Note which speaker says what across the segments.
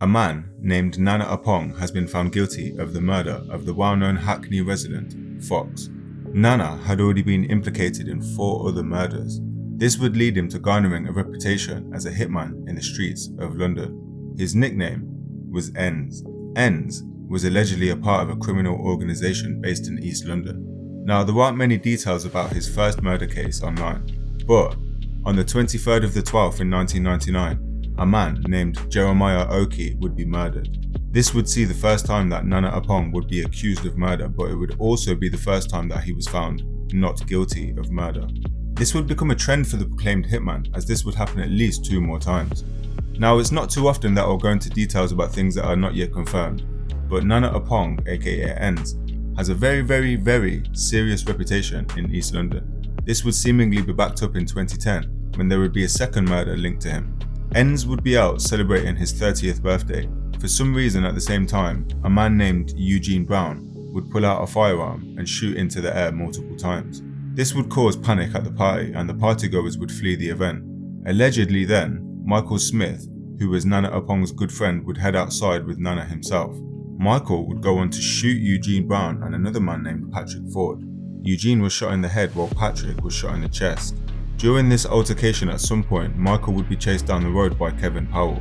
Speaker 1: A man named Nana Oppong has been found guilty of the murder of the well-known Hackney resident, Fox. Nana had already been implicated in 4 other murders. This would lead him to garnering a reputation as a hitman in the streets of London. His nickname was Ends. Ends was allegedly a part of a criminal organisation based in East London. Now, there aren't many details about his first murder case online, but on the 23rd of the 12th in 1999, a man named Jeremiah Oki would be murdered. This would see the first time that Nana Oppong would be accused of murder, but it would also be the first time that he was found not guilty of murder. This would become a trend for the proclaimed hitman, as this would happen at least 2 more times. Now, it's not too often that I'll go into details about things that are not yet confirmed, but Nana Oppong, aka Ends, has a very serious reputation in East London. This would seemingly be backed up in 2010, when there would be a second murder linked to him. Ends would be out celebrating his 30th birthday. For some reason at the same time, a man named Eugene Brown would pull out a firearm and shoot into the air multiple times. This would cause panic at the party, and the partygoers would flee the event. Allegedly then, Michael Smith, who was Nana Oppong's good friend, would head outside with Nana himself. Michael would go on to shoot Eugene Brown and another man named Patrick Ford. Eugene was shot in the head while Patrick was shot in the chest. During this altercation, at some point, Michael would be chased down the road by Kevin Powell.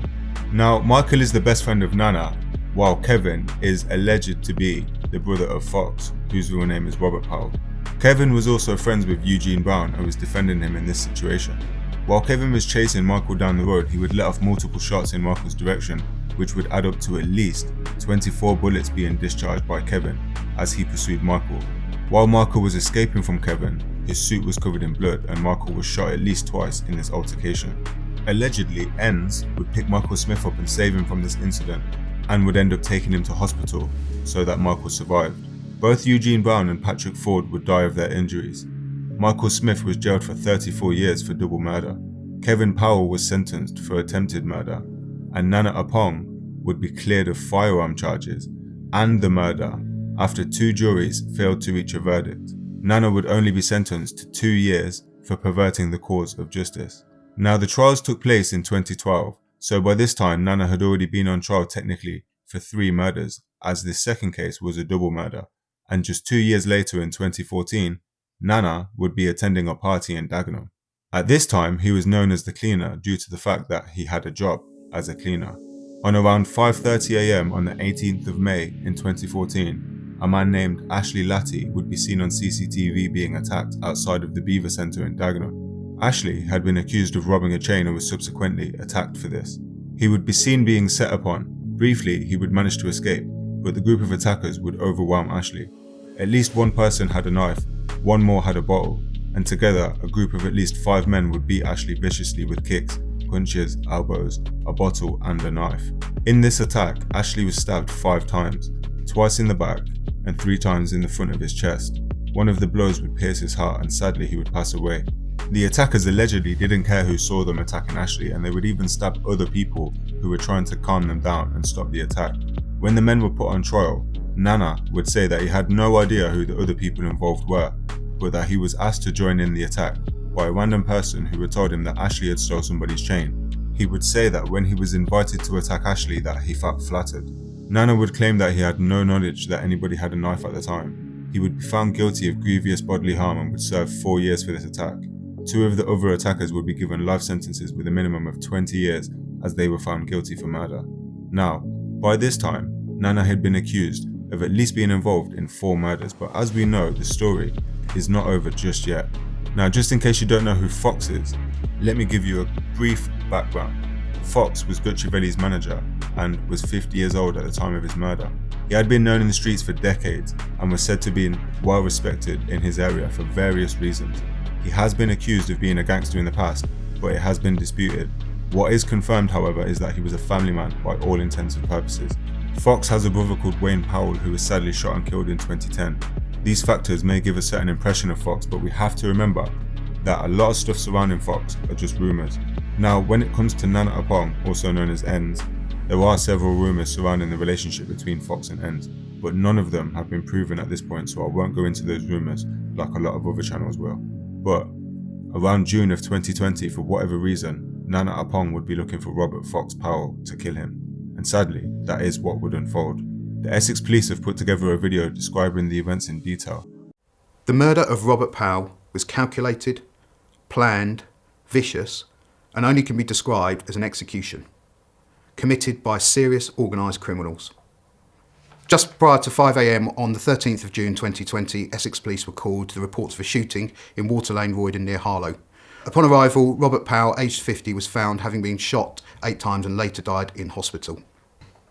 Speaker 1: Now, Michael is the best friend of Nana, while Kevin is alleged to be the brother of Fox, whose real name is Robert Powell. Kevin was also friends with Eugene Brown and was defending him in this situation. While Kevin was chasing Michael down the road, he would let off multiple shots in Michael's direction, which would add up to at least 24 bullets being discharged by Kevin as he pursued Michael. While Michael was escaping from Kevin, his suit was covered in blood and Michael was shot at least twice in this altercation. Allegedly, Ends would pick Michael Smith up and save him from this incident and would end up taking him to hospital so that Michael survived. Both Eugene Brown and Patrick Ford would die of their injuries. Michael Smith was jailed for 34 years for double murder. Kevin Powell was sentenced for attempted murder, and Nana Oppong would be cleared of firearm charges and the murder after 2 juries failed to reach a verdict. Nana would only be sentenced to 2 years for perverting the cause of justice. Now, the trials took place in 2012, so by this time Nana had already been on trial technically for 3 murders, as this second case was a double murder, and just 2 years later in 2014, Nana would be attending a party in Dagenham. At this time, he was known as the cleaner due to the fact that he had a job as a cleaner. On around 5:30 AM on the 18th of May in 2014, a man named Ashley Latty would be seen on CCTV being attacked outside of the Beaver Centre in Dagenham. Ashley had been accused of robbing a chain and was subsequently attacked for this. He would be seen being set upon. Briefly, he would manage to escape, but the group of attackers would overwhelm Ashley. At least one person had a knife, 1 more had a bottle, and together a group of at least 5 men would beat Ashley viciously with kicks, punches, elbows, a bottle and a knife. In this attack, Ashley was stabbed 5 times, twice in the back and 3 times in the front of his chest. One of the blows would pierce his heart and sadly he would pass away. The attackers allegedly didn't care who saw them attacking Ashley, and they would even stab other people who were trying to calm them down and stop the attack. When the men were put on trial, Nana would say that he had no idea who the other people involved were, but that he was asked to join in the attack by a random person who had told him that Ashley had stole somebody's chain. He would say that when he was invited to attack Ashley that he felt flattered. Nana would claim that he had no knowledge that anybody had a knife at the time. He would be found guilty of grievous bodily harm and would serve 4 years for this attack. 2 of the other attackers would be given life sentences with a minimum of 20 years as they were found guilty for murder. Now, by this time, Nana had been accused of at least being involved in 4 murders, but as we know, the story is not over just yet. Now, just in case you don't know who Fox is, let me give you a brief background. Fox was Guccivelli's manager and was 50 years old at the time of his murder. He had been known in the streets for decades and was said to be well respected in his area for various reasons. He has been accused of being a gangster in the past, but it has been disputed. What is confirmed, however, is that he was a family man by all intents and purposes. Fox has a brother called Wayne Powell who was sadly shot and killed in 2010. These factors may give a certain impression of Fox, but we have to remember that a lot of stuff surrounding Fox are just rumours. Now, when it comes to Nana Oppong, also known as Ends, there are several rumours surrounding the relationship between Fox and Ends, but none of them have been proven at this point, so I won't go into those rumours like a lot of other channels will. But around June of 2020, for whatever reason, Nana Oppong would be looking for Robert Fox Powell to kill him. and sadly, that is what would unfold. The Essex police have put together a video describing the events in detail.
Speaker 2: The murder of Robert Powell was calculated, planned, vicious, and only can be described as an execution, committed by serious organised criminals. Just prior to 5 a.m. on the 13th of June 2020, Essex police were called to the reports of a shooting in Water Lane, Roydon near Harlow. Upon arrival, Robert Powell, aged 50, was found having been shot 8 times and later died in hospital.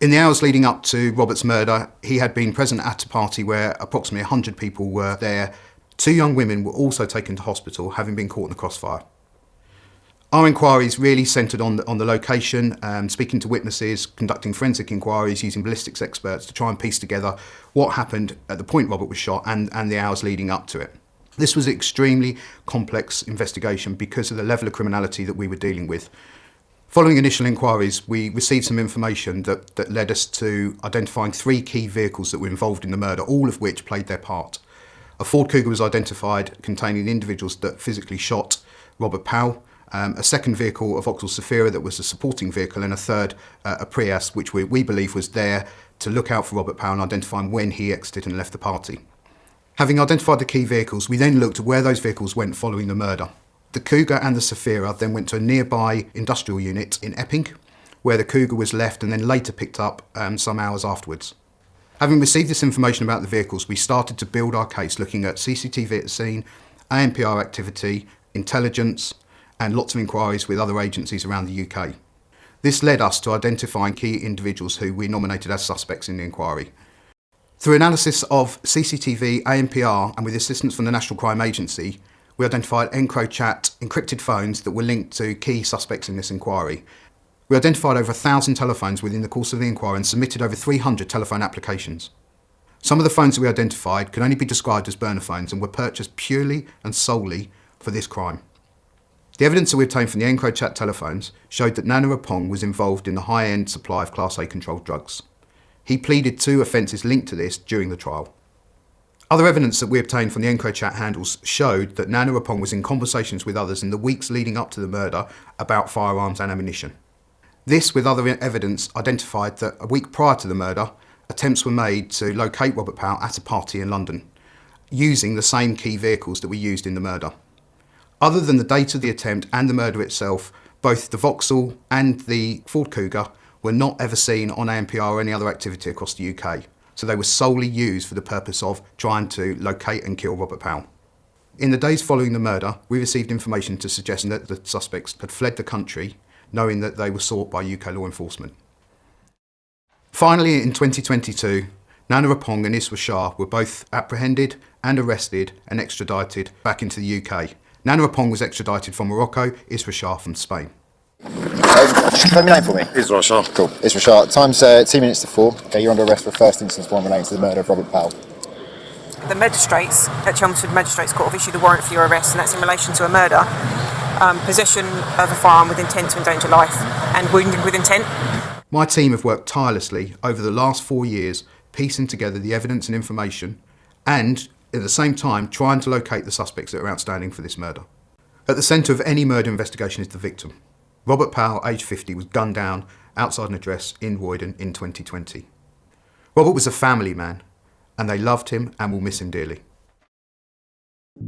Speaker 2: In the hours leading up to Robert's murder, he had been present at a party where approximately 100 people were there. 2 young women were also taken to hospital, having been caught in the crossfire. Our inquiries really centred on the location, speaking to witnesses, conducting forensic inquiries using ballistics experts to try and piece together what happened at the point Robert was shot and the hours leading up to it. This was an extremely complex investigation because of the level of criminality that we were dealing with. Following initial inquiries, we received some information that led us to identifying 3 key vehicles that were involved in the murder, all of which played their part. A Ford Cougar was identified containing the individuals that physically shot Robert Powell, a second vehicle, a Vauxhall Zafira, that was a supporting vehicle, and a third, a Prius, which we believe was there to look out for Robert Powell and identify when he exited and left the party. Having identified the key vehicles, we then looked at where those vehicles went following the murder. The Cougar and the Zafira then went to a nearby industrial unit in Epping, where the Cougar was left and then later picked up some hours afterwards. Having received this information about the vehicles, we started to build our case looking at CCTV at the scene, ANPR activity, intelligence, and lots of inquiries with other agencies around the UK. This led us to identifying key individuals who we nominated as suspects in the inquiry. Through analysis of CCTV, ANPR, and with assistance from the National Crime Agency, we identified EncroChat encrypted phones that were linked to key suspects in this inquiry. We identified over 1,000 telephones within the course of the inquiry and submitted over 300 telephone applications. Some of the phones that we identified could only be described as burner phones and were purchased purely and solely for this crime. The evidence that we obtained from the EncroChat telephones showed that Nana Oppong was involved in the high-end supply of Class A controlled drugs. He pleaded 2 offences linked to this during the trial. Other evidence that we obtained from the EncroChat handles showed that Nana Oppong was in conversations with others in the weeks leading up to the murder about firearms and ammunition. This, with other evidence, identified that a week prior to the murder, attempts were made to locate Robert Powell at a party in London, using the same key vehicles that were used in the murder. Other than the date of the attempt and the murder itself, both the Vauxhall and the Ford Cougar were not ever seen on ANPR or any other activity across the UK, so they were solely used for the purpose of trying to locate and kill Robert Powell. In the days following the murder, we received information to suggest that the suspects had fled the country, knowing that they were sought by UK law enforcement. Finally, in 2022, Nana Oppong and Isra Shah were both apprehended and arrested and extradited back into the UK. Nana Oppong was extradited from Morocco, Isra Shah from Spain.
Speaker 3: Just confirm your name for me.
Speaker 4: Isra Shah.
Speaker 3: Cool. Isra Shah. Time's 2 minutes to 4. Okay, you're under arrest for first instance warrant relating to the murder of Robert Powell.
Speaker 5: The magistrates at Chelmsford Magistrates Court have issued a warrant for your arrest, and that's in relation to a murder, possession of a firearm with intent to endanger life, and wounding with intent.
Speaker 2: My team have worked tirelessly over the last 4 years, piecing together the evidence and information, and at the same time trying to locate the suspects that are outstanding for this murder. At the centre of any murder investigation is the victim. Robert Powell, aged 50, was gunned down outside an address in Roydon in 2020. Robert was a family man, and they loved him and will miss him dearly.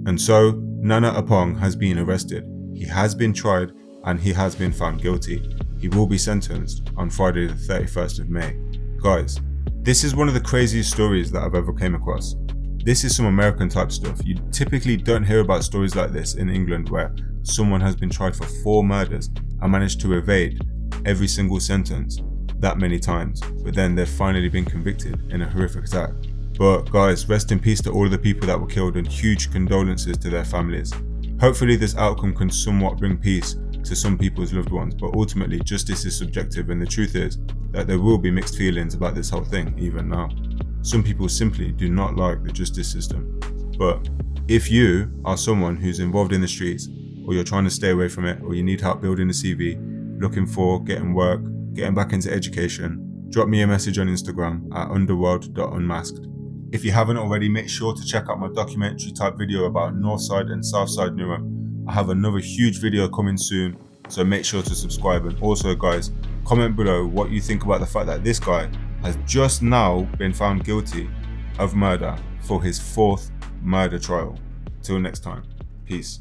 Speaker 1: And so, Nana Oppong has been arrested. He has been tried and he has been found guilty. He will be sentenced on Friday the 31st of May. Guys, this is one of the craziest stories that I've ever came across. This is some American type stuff. You typically don't hear about stories like this in England where someone has been tried for 4 murders and managed to evade every single sentence that many times, but then they've finally been convicted in a horrific attack. But guys, rest in peace to all of the people that were killed and huge condolences to their families. Hopefully this outcome can somewhat bring peace to some people's loved ones, but ultimately justice is subjective, and the truth is that there will be mixed feelings about this whole thing even now. Some people simply do not like the justice system. But if you are someone who's involved in the streets, or you're trying to stay away from it, or you need help building a CV, looking for getting work, getting back into education, drop me a message on Instagram at underworld.unmasked. If you haven't already, make sure to check out my documentary type video about Northside and Southside Newham. I have another huge video coming soon, so make sure to subscribe. And also guys, comment below what you think about the fact that this guy has just now been found guilty of murder for his 4th murder trial. Till next time, peace.